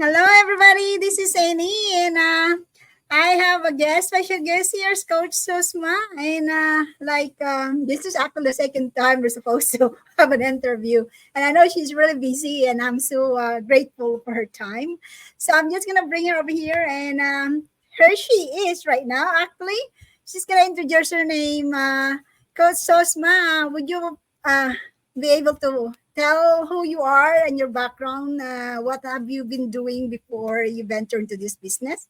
Hello, everybody. This is Annie, and I have a guest, special guest here, is Coach Sushma. And this is actually the second time we're supposed to have an interview, and I know she's really busy, and I'm so grateful for her time. So I'm just gonna bring her over here, and here she is right now. Actually, she's gonna introduce her name, Coach Sushma. Would you uh, be able to tell who you are and your background. What have you been doing before you venture into this business?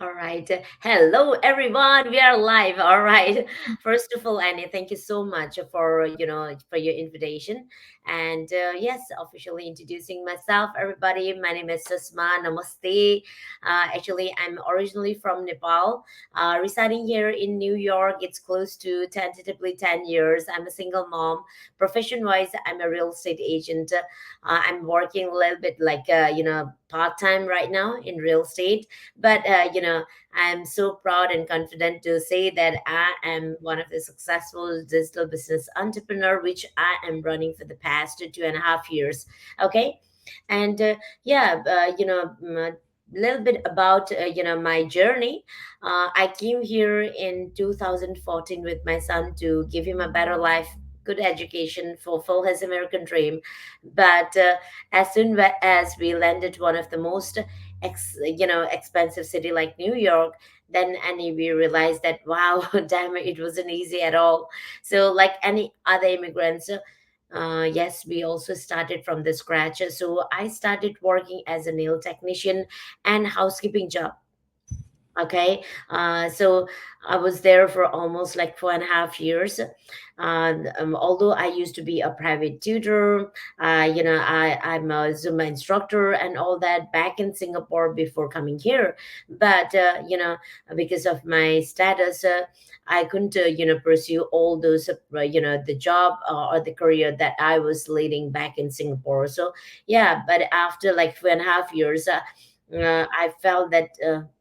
All right. Hello, everyone. We are live. All right. First of all, Annie, thank you so much for your invitation. And yes, officially introducing myself, everybody. My name is Susma. Namaste. Actually, I'm originally from Nepal, residing here in New York. It's close to tentatively 10 years. I'm a single mom. Profession-wise, I'm a real estate agent. I'm working a little bit like part-time right now in real estate, but I'm so proud and confident to say that I am one of the successful digital business entrepreneur, which I am running for the past 2.5 years. Okay. And little bit about my journey. I came here in 2014 with my son to give him a better life, good education, fulfill his American dream. But as soon as we landed one of the most expensive city like New York, then Annie, we realized that wow, damn it wasn't easy at all. So like any other immigrants, yes, we also started from the scratch. So I started working as a nail technician and housekeeping job. Okay. So I was there for almost like 4.5 years. Although I used to be a private tutor, I'm a Zumba instructor and all that back in Singapore before coming here. But because of my status, I couldn't pursue all those the job or the career that I was leading back in Singapore. So yeah, but after like 4.5 years, I felt that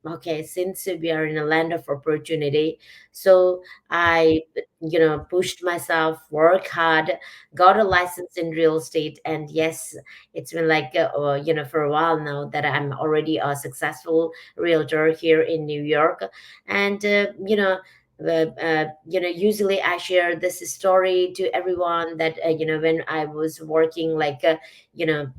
okay, since we are in a land of opportunity, so I pushed myself, work hard, got a license in real estate, and yes, it's been like for a while now that I'm already a successful realtor here in New York. And usually I share this story to everyone that when I was working like you know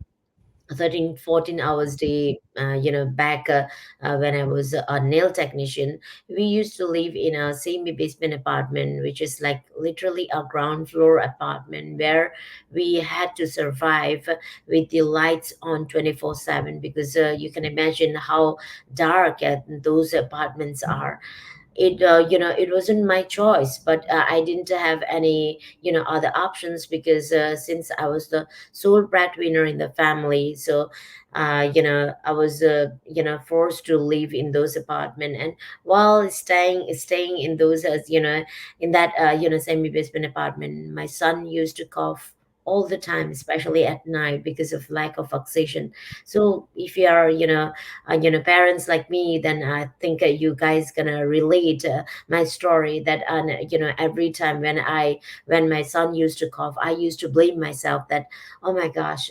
13 14 hours day back when I was a nail technician. We used to live in a semi basement apartment, which is like literally a ground floor apartment where we had to survive with the lights on 24/7, because you can imagine how dark those apartments are. It wasn't my choice, but I didn't have any other options, because since I was the sole breadwinner in the family. So I was forced to live in those apartment. And while staying in those as in that semi basement apartment, my son used to cough all the time, especially at night, because of lack of oxygen. So if you are parents like me, then I think you guys gonna relate my story, that every time when my son used to cough, I used to blame myself that, oh my gosh,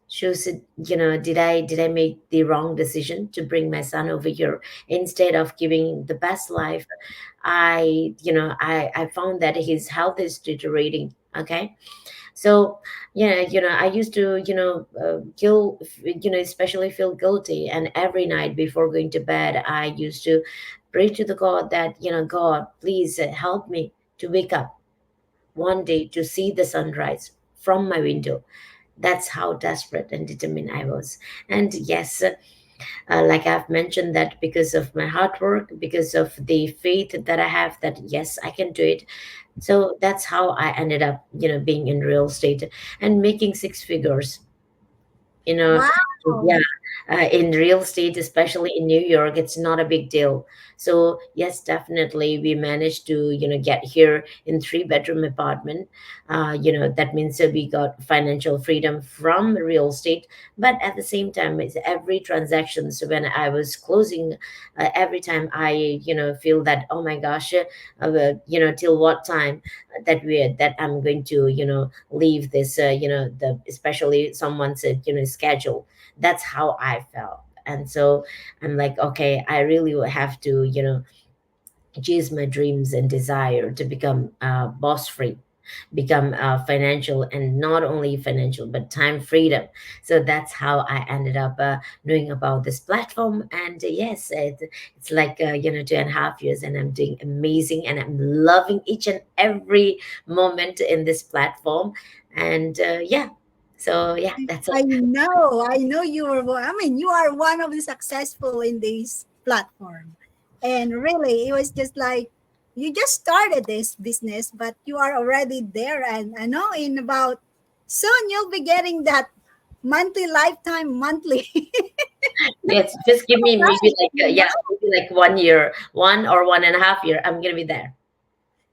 shows it, did I make the wrong decision to bring my son over here instead of giving the best life? I found that his health is deteriorating. Okay. So yeah, I used to especially feel guilty, and every night before going to bed I used to pray to the God that, God, please help me to wake up one day to see the sunrise from my window. That's how desperate and determined I was. And yes, like I've mentioned, that because of my hard work, because of the faith that I have, that yes, I can do it. So that's how I ended up being in real estate and making six figures. you know Wow. yeah, in real estate, especially in New York, it's not a big deal. So yes, definitely we managed to get here in three-bedroom apartment. That means that we got financial freedom from real estate. But at the same time, it's every transaction. So when I was closing, every time I feel that, oh my gosh, till what time that I'm going to leave this the especially someone's schedule. That's how I felt. And so I'm like, okay, I really will have to, chase my dreams and desire to become boss free, become financial, and not only financial but time freedom. So that's how I ended up knowing about this platform. And yes, it's like 2.5 years, and I'm doing amazing, and I'm loving each and every moment in this platform. And yeah, so yeah, that's it. I know you were. I mean, you are one of the successful in this platform, and really, it was just like you just started this business, but you are already there. And I know in about soon you'll be getting that monthly, lifetime monthly. Yes, just give me maybe Right, like you yeah, know? maybe like 1 year, 1 or 1.5 year, I'm gonna be there.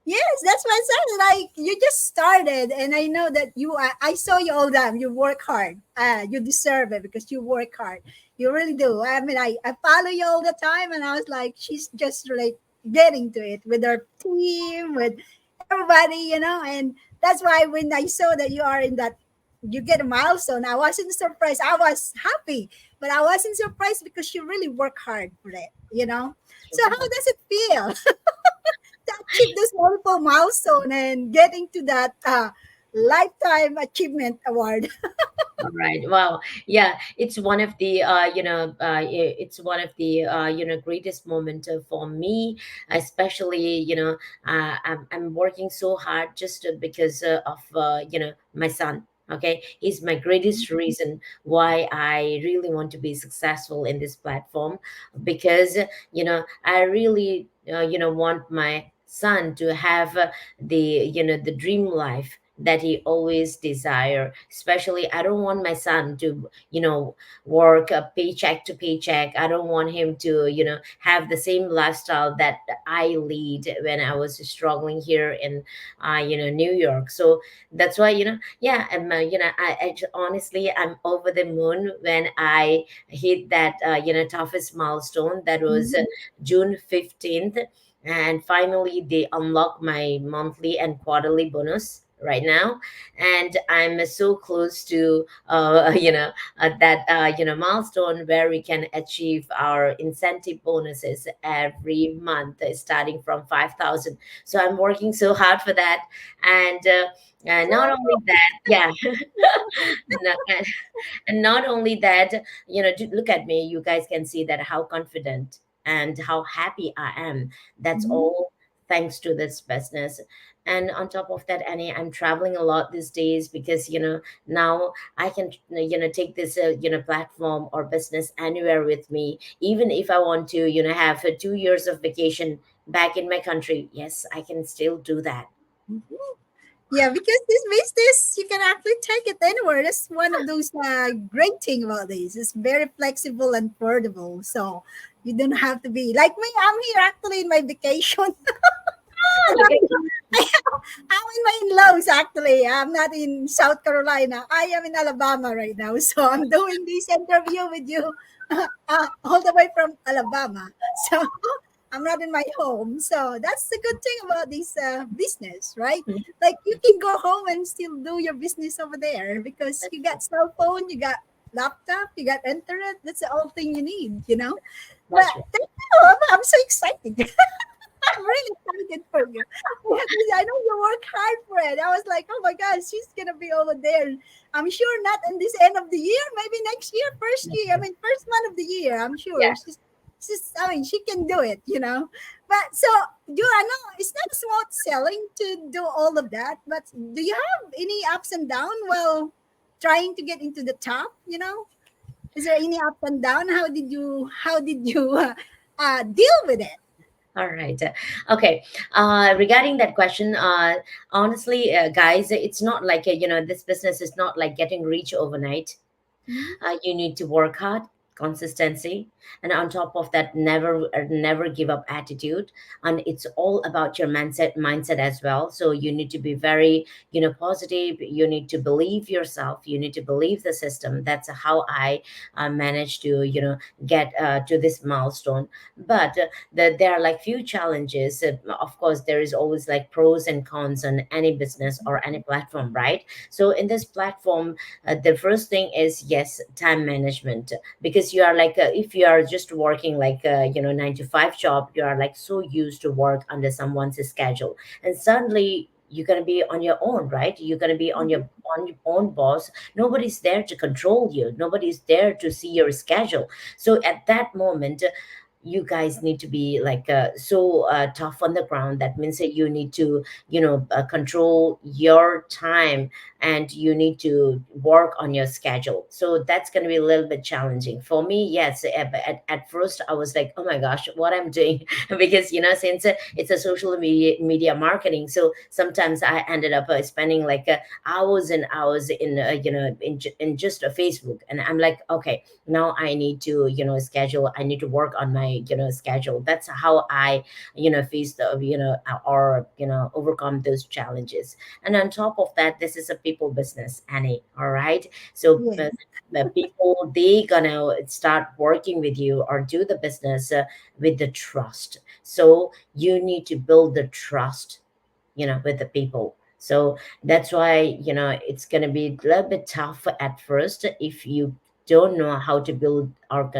Yes, that's what I said. Like you just started, and I know that you. I saw you all that. You work hard. You deserve it because you work hard. You really do. I mean, I follow you all the time, and I was like, she's just like getting to it with her team, with everybody, And that's why when I saw that you are in that, you get a milestone. I wasn't surprised. I was happy, but I wasn't surprised because you really work hard for it. So how does it feel to achieve this multiple milestone and getting to that lifetime achievement award? All right. Wow. Yeah, it's one of the it's one of the greatest moment for me, especially I'm working so hard just because of my son. Okay, he's my greatest reason why I really want to be successful in this platform, because I really want my son to have the dream life that he always desire. Especially, I don't want my son to work a paycheck to paycheck. I don't want him to have the same lifestyle that I lead when I was struggling here in New York. So that's why yeah, honestly, I'm over the moon when I hit that toughest milestone. That was Mhm. June 15th, and finally they unlock my monthly and quarterly bonus right now. And I'm so close to that milestone where we can achieve our incentive bonuses every month, starting from 5,000. So I'm working so hard for that. And not only that, yeah. and and not only that, look at me, you guys can see that how confident and how happy I am. That's Mhm. all thanks to this business. And on top of that, Annie, I'm traveling a lot these days because now I can take this platform or business anywhere with me. Even if I want to have 2 years of vacation back in my country, yes, I can still do that. Yeah, because this business, you can actually take it anywhere. That's one of those great thing about this. It's very flexible and portable. So you don't have to be like me. I'm here actually in my vacation. Ah, And look at you. I'm in my in-laws actually. I'm not in South Carolina. I am in Alabama right now. So I'm doing this interview with you all the way from Alabama. So I'm not in my home. So that's the good thing about this business, right? Like you can go home and still do your business over there because you got cell phone, you got laptop, you got internet. That's the only thing you need. But That's right. thank you. I'm so excited. I'm really excited for you. Because I know you work hard for it. I was like, oh my God, she's gonna be over there. I'm sure not in this end of the year, maybe next year, first That's year. I right. mean, first month of the year. I'm sure Yeah. she's. I mean, she can do it. But so do I know it's not small selling to do all of that. But do you have any ups and down while trying to get into the top? Is there any up and down? How did you deal with it? All right. Okay. Regarding that question, honestly, guys, it's not like this business is not like getting rich overnight. Mhm. You need to work hard, consistency, and on top of that, never give up attitude. And it's all about your mindset as well. So you need to be very positive. You need to believe yourself. You need to believe the system. That's how I managed to get to this milestone. But there are like few challenges. Of course, there is always like pros and cons on any business or any platform, right? So in this platform, the first thing is, yes, time management, because because you are like if you are just working like 9 to 5 job, you are like so used to work under someone's schedule, and suddenly you're going to be on your own, right? You're going to be on your own boss. Nobody's there to control you, nobody's there to see your schedule. So at that moment, you guys need to be like so tough on the ground. That means that you need to control your time, and you need to work on your schedule. So that's going to be a little bit challenging for me. Yes, at first I was like, oh my gosh, what I'm doing. Because since it's a social media marketing, so sometimes I ended up spending like hours and hours in in just a Facebook, and I'm like, okay, now I need to schedule, I need to work on my schedule. That's how I face the or overcome those challenges. And on top of that, this is a people business, Annie. All right. So Yes. the people, they gonna start working with you or do the business with the trust. So you need to build the trust with the people. So that's why it's going to be a little bit tough at first if you don't know how to build or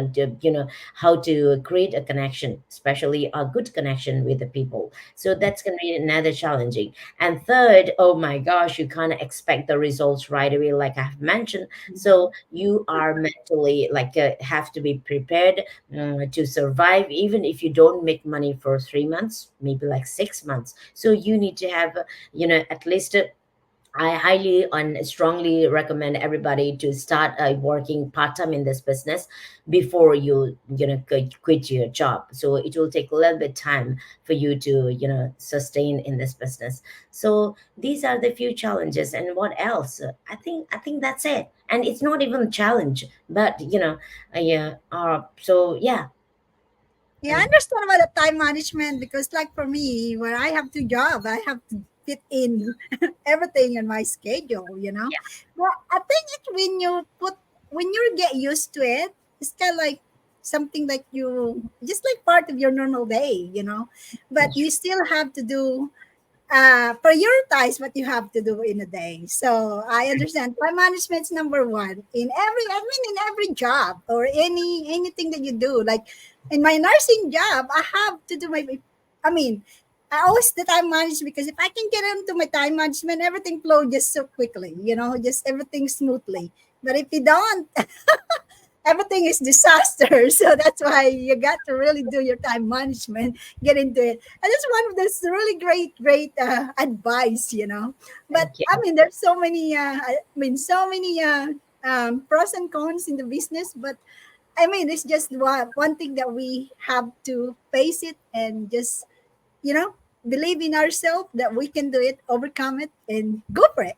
how to create a connection, especially a good connection with the people. So that's going to be another challenging. And third, oh my gosh, you can't expect the results right away, like I've mentioned. So you are mentally like have to be prepared to survive, even if you don't make money for 3 months, maybe like 6 months. So you need to have at least I highly and strongly recommend everybody to start working part-time in this business before quit your job. So it will take a little bit time for you to sustain in this business. So these are the few challenges. And what else? I think that's it. And it's not even a challenge, but yeah. So yeah. Yeah, I understand about the time management because, like for me, where I have two jobs, I have to fit in everything in my schedule. But I think it's when you get used to it, it's kind of like something like you just like part of your normal day. But Yeah. you still have to do prioritize what you have to do in a day. So I understand time management's number one in in every job or anything that you do. Like in my nursing job, I have to do I mean, I always the time management because if I can get into my time management, everything flows just so quickly, just everything smoothly. But if you don't, everything is disaster. So that's why you got to really do your time management, get into it. And that's one of those really great advice. But Thank you. I mean, there's so many, so many pros and cons in the business. But I mean, it's just one thing that we have to face it and just, you know, believe in ourselves that we can do it, overcome it, and go for it.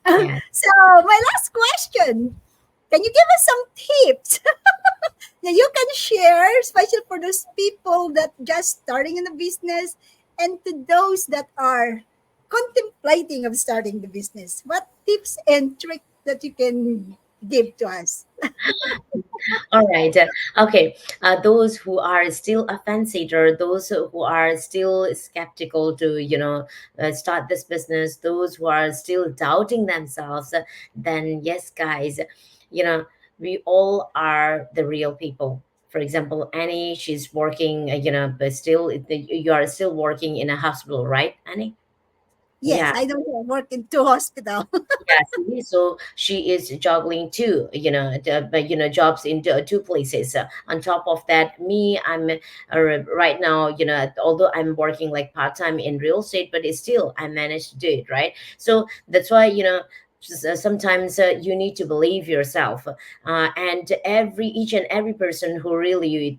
Yeah. So, my last question, can you give us some tips that you can share, especially for those people that just starting in the business and to those that are contemplating of starting the business? What tips and tricks that you can give to us? All right. Okay. Those who are still a fancier, those who are still skeptical to, start this business, those who are still doubting themselves, then yes, guys, you know, we all are the real people. For example, Annie, she's working, but still, you are still working in a hospital, right, Annie? Yes, Yeah. I don't work in two hospital. Yeah, see, so she is juggling two, but jobs in two places. On top of that, me, I'm right now, although I'm working like part time in real estate, but it's still I managed to do it, right? So that's why sometimes you need to believe yourself, and each and every person who really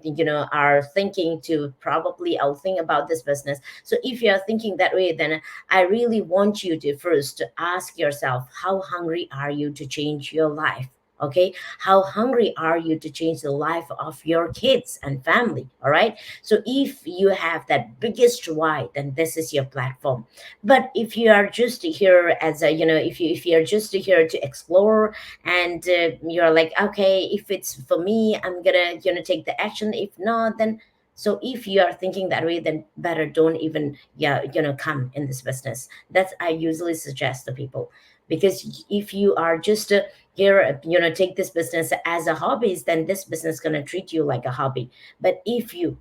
are thinking to probably I'll think about this business. So if you are thinking that way, then I really want you to first ask yourself, how hungry are you to change your life? Okay, how hungry are you to change the life of your kids and family? All right. So if you have that biggest why, then this is your platform. But if you are just here as a, if you're just here to explore, and you're like, okay, if it's for me, I'm gonna take the action. If not, then so if you are thinking that way, then better don't even come in this business. That's I usually suggest to people. Because if you are just here, take this business as a hobby, then this business gonna treat you like a hobby. But if you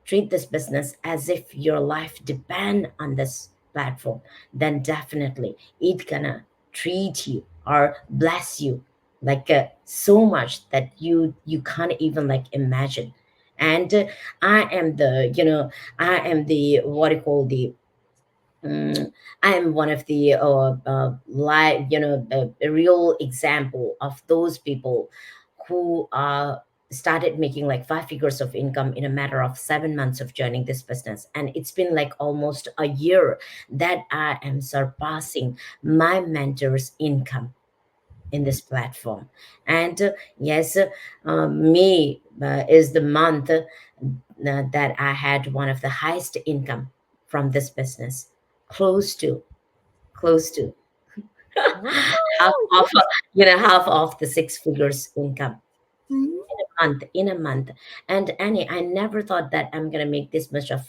treat this business as if your life depend on this platform, then definitely it gonna treat you or bless you like so much that you can't even like imagine. And I am the I am the what you call the I am one of the live, a real example of those people who started making like five figures of income in a matter of 7 months of joining this business. And it's been like almost a year that I am surpassing my mentor's income in this platform. And yes, May is the month that I had one of the highest income from this business, close to close to half Wow. of half of the six figures income Mhm. in a month. And Annie, I never thought that I'm gonna make this much of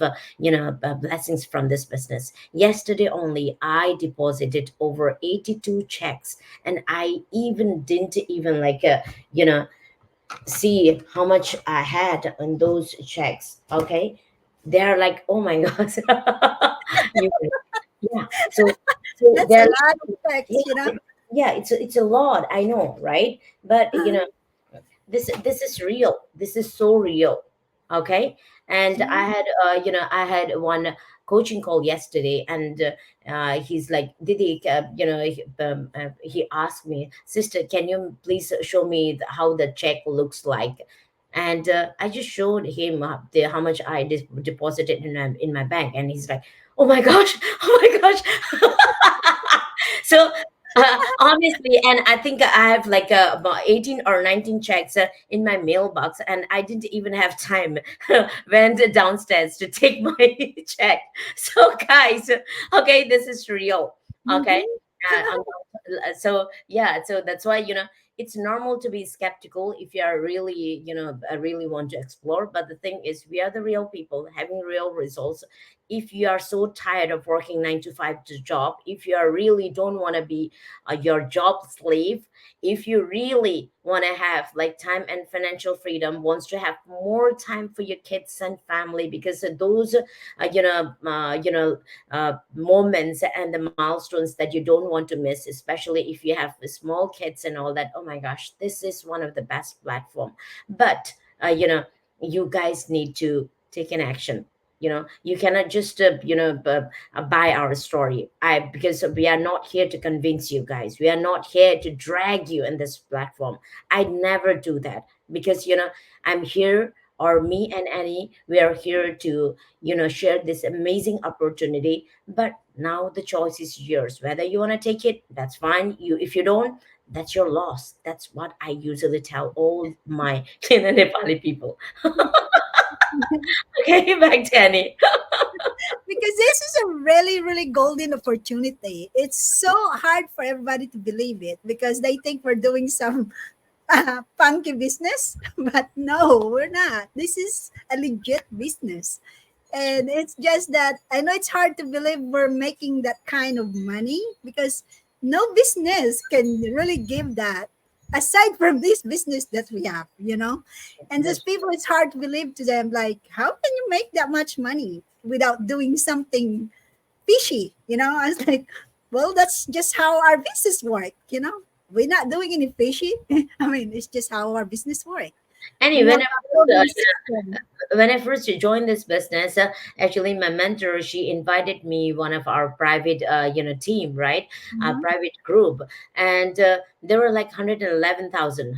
blessings from this business. Yesterday only I deposited over 82 checks, and I even didn't even like you know see how much I had on those checks. Okay, they're like, oh my god. you, yeah, so That's a they're lot of like, facts, you know. yeah, yeah, it's a lot, I know, right? But this is real, this is so real. Okay. And I Mhm. had I had one coaching call yesterday, and he's like, Didi, he asked me, sister, can you please show me how the check looks like? And I just showed him how much I deposited in my bank, and he's like, oh my gosh, oh my gosh. So honestly, and I think I have like about 18 or 19 checks in my mailbox, and I didn't even have time went downstairs to take my check. So guys, okay, this is real. Okay. Mhm. So yeah, so that's why it's normal to be skeptical if you are really really want to explore. But the thing is, we are the real people having real results. If you are so tired of working 9 to 5 to job, if you are really don't want to be your job slave, if you really want to have like time and financial freedom, wants to have more time for your kids and family, because of those moments and the milestones that you don't want to miss, especially if you have small kids and all that. Oh my gosh, this is one of the best platform. But you guys need to take an action. You cannot just buy our story. Because we are not here to convince you guys, we are not here to drag you in this platform. I never do that, because I'm here, or me and Annie, we are here to share this amazing opportunity. But now the choice is yours, whether you want to take it, that's fine. If you don't, that's your loss. That's what I usually tell all my Nepali people. Okay. Back to Annie. Because this is a really, really golden opportunity. It's so hard for everybody to believe it because they think we're doing some funky business, but no, we're not. This is a legit business. And it's just that I know it's hard to believe we're making that kind of money because no business can really give that aside from this business that we have, you know? And those That's people, it's hard to believe to them, like, how can you make that much money without doing something fishy? You know, I was like, well, that's just how our business work, you know? We're not doing any fishy. I mean, it's just how our business work. Annie, We have a proven system. when I first joined this business, actually my mentor, she invited me one of our private team, right? Mhm. Private group. And there were like 111,000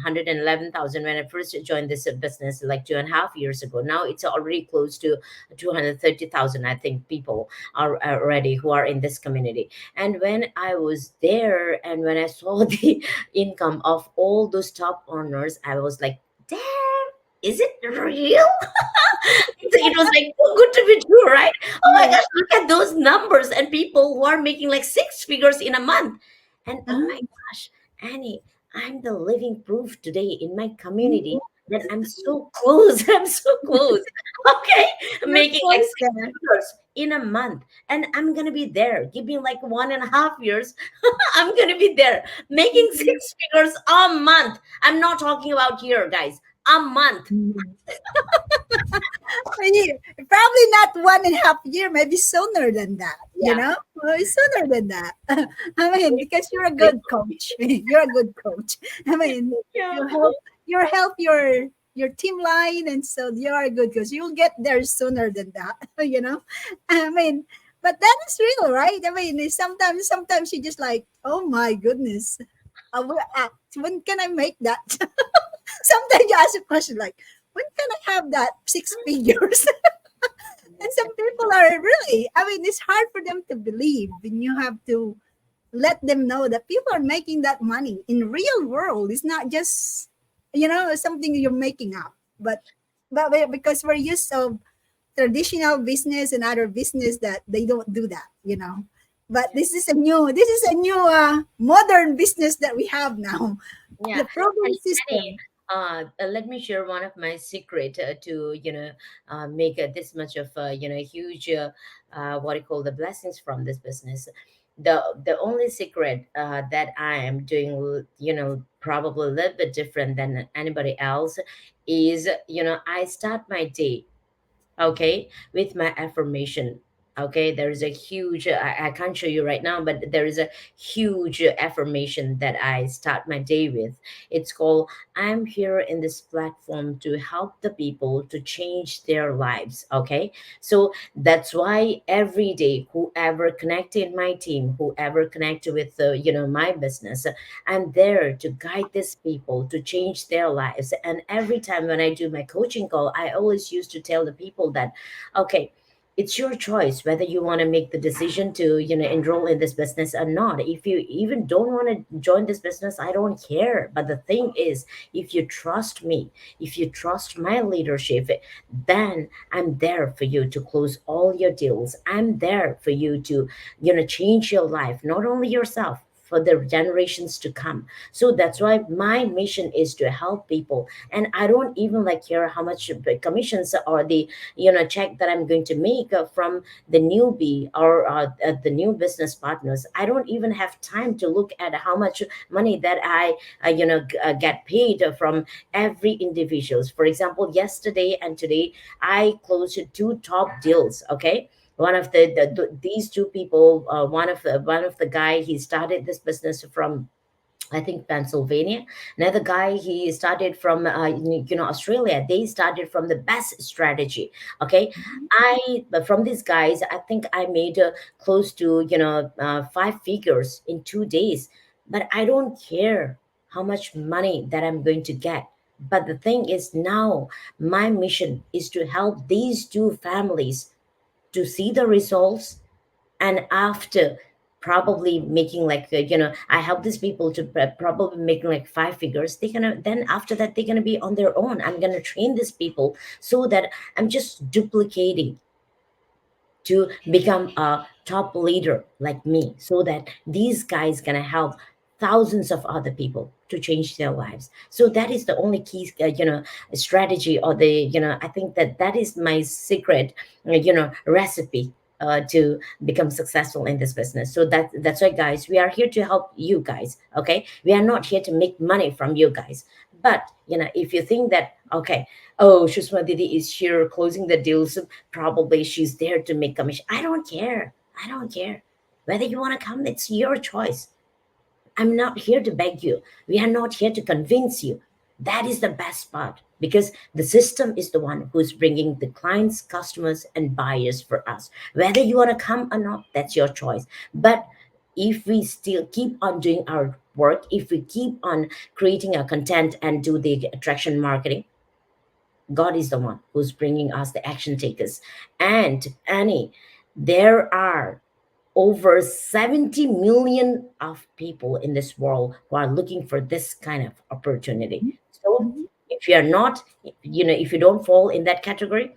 when I first joined this business like 2.5 years ago. Now it's already close to 230,000, I think, people are already who are in this community. And when I was there and when I saw the income of all those top earners, I was like, damn, is it real? It was like too good to be true, right? Oh my Yeah. gosh, look at those numbers and people who are making like six figures in a month. And oh my Uh-huh. gosh, Annie, I'm the living proof today in my Mhm. community then I'm so close. I'm so close. Okay, You're making like close six there. figures in a month, and I'm gonna be there. Give me like 1.5 years. I'm gonna be there making six figures a month. I'm not talking about year, guys. A month. Mhm. Probably not 1.5 year, maybe sooner than that, you Yeah. know? Maybe sooner than that. I mean, because you're a good coach. You're a good coach. I mean, Yeah. you help your team line, and so you're a good coach. You'll get there sooner than that, you know? I mean, but that is real, right? I mean, sometimes you just like, oh my goodness. When can I make that? Sometimes you ask a question like, when can I have that 6 figures? And some people are really, I mean, it's hard for them to believe. And you have to let them know that people are making that money in real world. It's not just, something you're making up. But because we're used to traditional business and other business that they don't do that. But this is a new modern business that we have now. Yeah. The proven And system. let me share one of my secret to make this much of huge what you call the blessings from this business. The only secret that I am doing, probably a little bit different than anybody else, is I start my day, okay, with my affirmation. Okay, there is a huge I can't show you right now, but there is a huge affirmation that I start my day with. It's called, I'm here in this platform to help the people to change their lives. Okay, so that's why every day, whoever connected my team, whoever connected with my business, I'm there to guide these people to change their lives. And every time when I do my coaching call, I always used to tell the people that, okay, it's your choice whether you want to make the decision to enroll in this business or not. If you even don't want to join this business, I don't care. But the thing is, if you trust me, if you trust my leadership, then I'm there for you to close all your deals. I'm there for you to change your life, not only yourself, for the generations to come. So that's why my mission is to help people. And I don't even like care how much commissions or the check that I'm going to make from the newbie or the new business partners. I don't even have time to look at how much money that I get paid from every individuals. For example, yesterday and today I closed two top deals. Okay, one of these two people, one of the guy, he started this business from, I think, Pennsylvania. Another guy, he started from Australia. They started from the best strategy. Okay, but from these guys, I think I made close to 5 figures in 2 days. But I don't care how much money that I'm going to get. But the thing is, now my mission is to help these two families to see the results. And after probably making like I help these people to probably making like 5 figures, they're gonna, then after that they're gonna be on their own. I'm gonna train these people so that I'm just duplicating to become a top leader like me, so that these guys gonna help thousands of other people to change their lives. So that is the only key strategy, or the I think that that is my secret recipe to become successful in this business. So that's why, guys, we are here to help you guys. Okay, we are not here to make money from you guys. But if you think that, okay, oh, Shushma Didi is here closing the deals, probably she's there to make commission. I don't care. I don't care. Whether you want to come, it's your choice. I'm not here to beg you. We are not here to convince you. That is the best part, because the system is the one who's bringing the clients, customers, and buyers for us. Whether you want to come or not, that's your choice. But if we still keep on doing our work, if we keep on creating our content and do the attraction marketing, God is the one who's bringing us the action takers. And Annie, there are over 70 million of people in this world who are looking for this kind of opportunity. So Mhm. if you are not, if you don't fall in that category,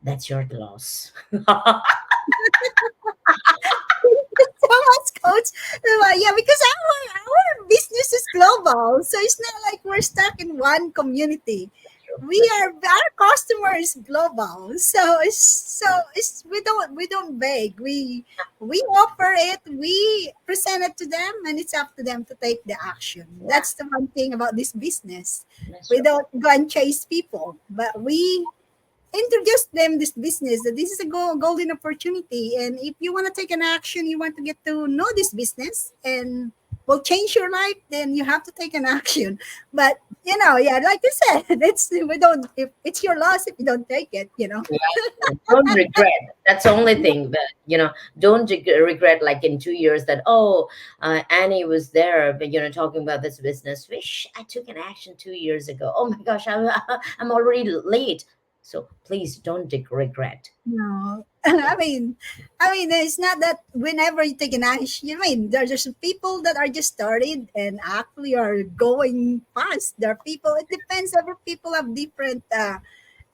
that's your loss. So much, coach. Yeah, because our business is global, so it's not like we're stuck in one community. we are our customer is global, so it's we don't beg, we offer it, we present it to them, and it's up to them to take the action. Yeah, That's the one thing about this business. that's We true. don't go and chase people, but we introduce them this business, that this is a golden opportunity, and if you want to take an action, you want to get to know this business and will change your life, then you have to take an action. But yeah, like you said, it's we don't if it's your loss if you don't take it. Don't regret. That's the only thing. But don't regret like in 2 years that, oh, Annie was there, but talking about this business. Wish I took an action 2 years ago. Oh my gosh, I'm already late. So please don't regret. No, I mean, it's not that whenever you take an action. I mean, there's just people that are just started and actually are going fast. There are people. It depends. Every people have different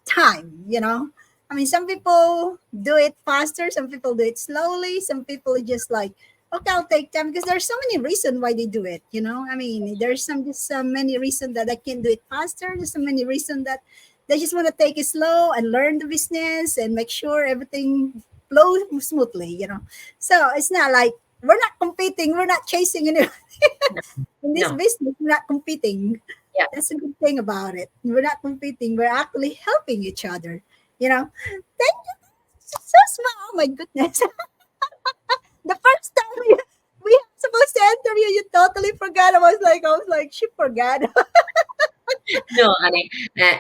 time. I mean, some people do it faster, some people do it slowly, some people are just like, okay, I'll take time, because there's so many reasons why they do it. I mean, there's just so many reasons that I can do it faster. There's so many reasons that they just want to take it slow and learn the business and make sure everything flows smoothly. So it's not like we're not competing, we're not chasing anyone. No, In this no. business, we're not competing. Yeah. That's a good thing about it. We're not competing. We're actually helping each other. Thank you so much. Oh my goodness. The first time we were supposed to interview, you totally forgot. I was like, she forgot. No,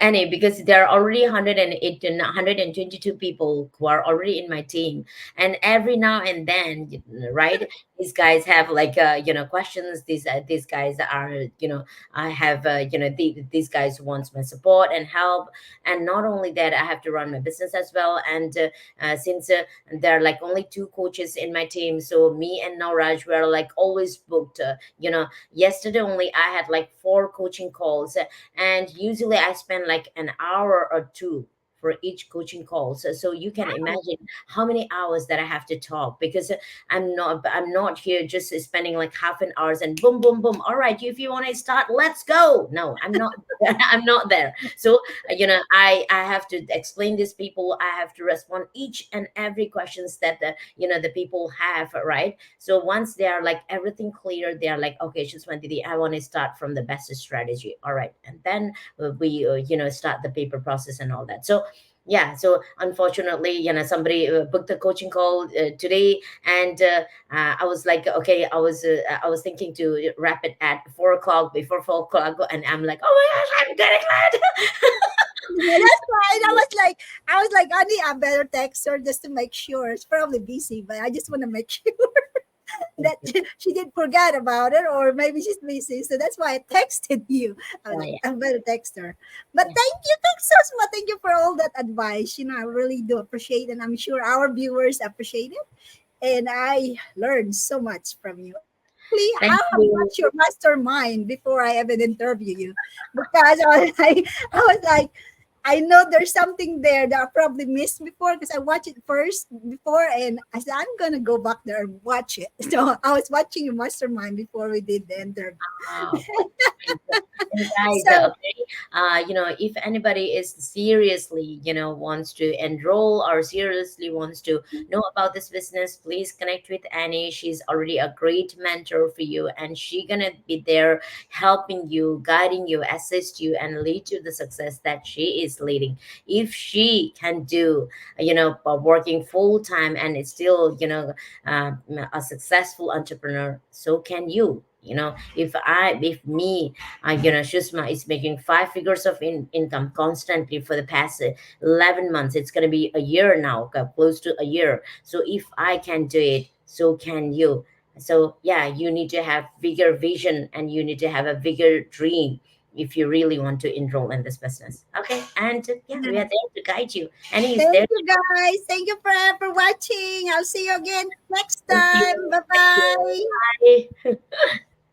Annie, because there are already 108 and 122 people who are already in my team, and every now and then, right? These guys have like questions. These guys are I have these guys wants my support and help, and not only that, I have to run my business as well. And since there are like only two coaches in my team, so me and Nauraj were like always booked. Yesterday only I had like four coaching calls, and usually I spend like an hour or two for each coaching call. So you can Wow. imagine how many hours that I have to talk, because I'm not here just spending like half an hours and boom boom boom, all right, if you want to start, let's go. No, I'm not. I'm not there. So I have to explain these people, I have to respond each and every questions that the people have, right? So once they are like everything clear, they are like, okay, Shuswantidi, I want to start from the best strategy. All right. And then we, start the paper process and all that. So, yeah. So unfortunately, somebody booked a coaching call today, and I was like, okay, I was thinking to wrap it at 4 o'clock, before 4 o'clock, and I'm like, oh my gosh, I'm getting glad. Yeah, that's fine. I was like, Annie, I better text her just to make sure. It's probably busy, but I just want to make sure that she didn't forget about it, or maybe she's busy. So that's why I texted you. I was Oh like, yeah, I better text her. But yeah. thanks so much. Thank you for all that advice. I really do appreciate it, and I'm sure our viewers appreciate it. And I learned so much from you. Actually, I Thank have you. watched your mastermind before I even interview you, because I was like, I know there's something there that I probably missed before, because I watched it first before, and I said I'm gonna go back there and watch it. So I was watching your mastermind before we did the interview. Wow. And guys, So okay, if anybody is seriously, wants to enroll or seriously wants to know about this business, please connect with Annie. She's already a great mentor for you, and she gonna be there helping you, guiding you, assist you, and lead you the success that she is leading. If she can do, working full time and is still, a successful entrepreneur, so can you. If me, Shusma is making 5 figures of income constantly for the past 11 months. It's going to be a year now, close to a year. So if I can do it, so can you. So yeah, you need to have bigger vision, and you need to have a bigger dream if you really want to enroll in this business. Okay. And yeah, we are yes. there to guide you. Annie is Thank there. you guys. Thank you for watching. I'll see you again next Thank you. time. Bye Thank bye. you. Bye.